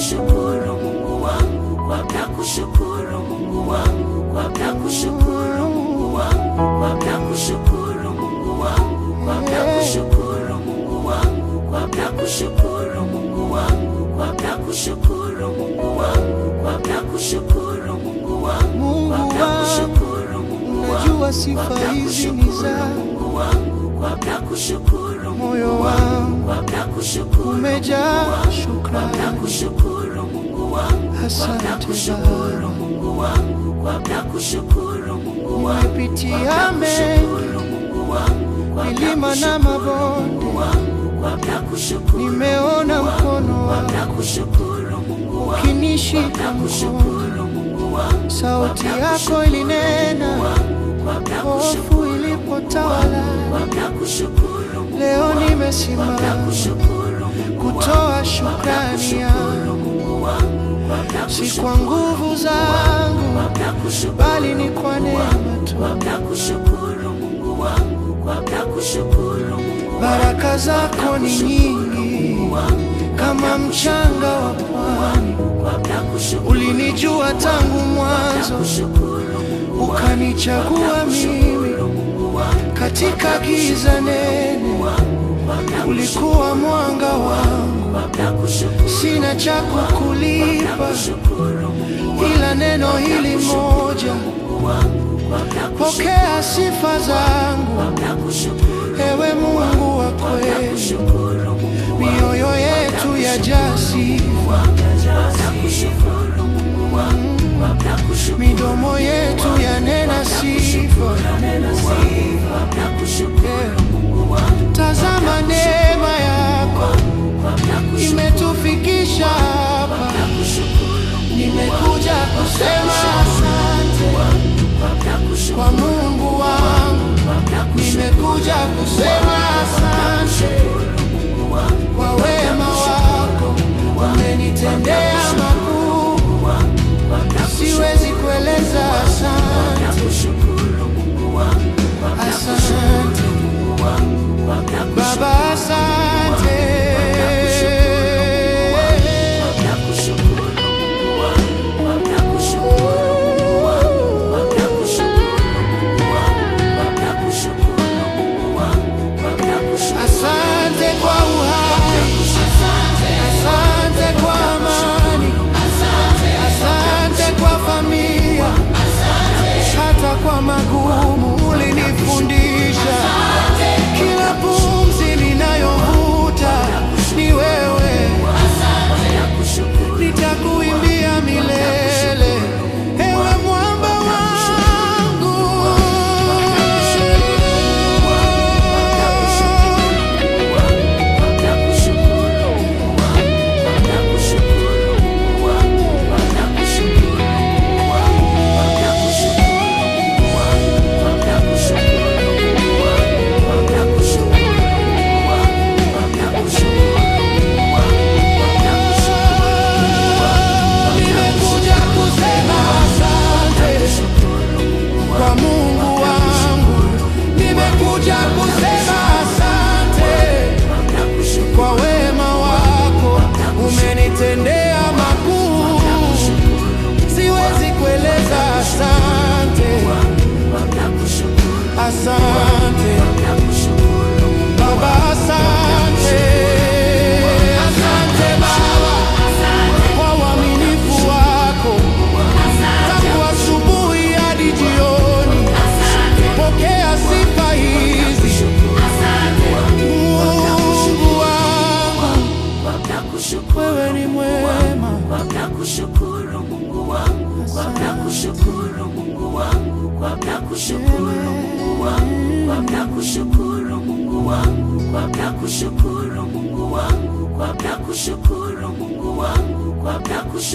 kushukuru Mungu wangu, kwa kushukuru Mungu wangu, kwa kushukuru Mungu wangu, kwa kushukuru Mungu wangu, kwa kushukuru Mungu wangu, kwa kushukuru Mungu wangu, kwa kushukuru Mungu wangu, kwa kushukuru Mungu wangu, kwa kushukuru Mungu wangu. Unajua sifa hizi ni zangu, moyo wangu umejaa shukrani. Asante Baba, nimepitia mengi, milima na mabonde, nimeona mkono wako ukinishika mkono. Sauti yako ilinena, hofu ilipotawala. Leo nimesimama kutoa shukrani yangu, si kwa nguvu zangu, bali ni kwa neema tu. Baraka zako ni nyingi kama mchanga wa pwani. Ulinijua tangu mwanzo, ukanichagua mimi katika giza nene. Ulikuwa mwanga wangu, sina cha kukulipa ila neno hili moja. Pokea sifa zangu, ewe Mungu wa kweli. Mioyo yetu yajaa sifa, midomo yetu yanena sifa. Tazama neema yako imetufikisha hapa. Nimekuja kusema asante kwa Mungu wangu, nimekuja kusema asante kwa wema wako. Umenitendea makuu, siwezi kueleza. Asante, asante Baba, asante. Asante kwa uhai, asante kwa amani, asante kwa familia, hata kwa magumu ulinifundisha. Kila pumzi ninayovuta ni wewe, nitakuimbia milele, ewe mwamba wangu. Asante Baba, asante, asante Baba kwa uaminifu wako tangu asubuhi hadi jioni. Pokea sifa hizi Mungu wangu, wewe ni mwema. Kushukuru Mungu wangu, kwa kushukuru Mungu wangu, kwa kushukuru Mungu wangu, kwa kushukuru Mungu wangu, kwa kushukuru Mungu wangu, kwa kushukuru Mungu wangu, kwa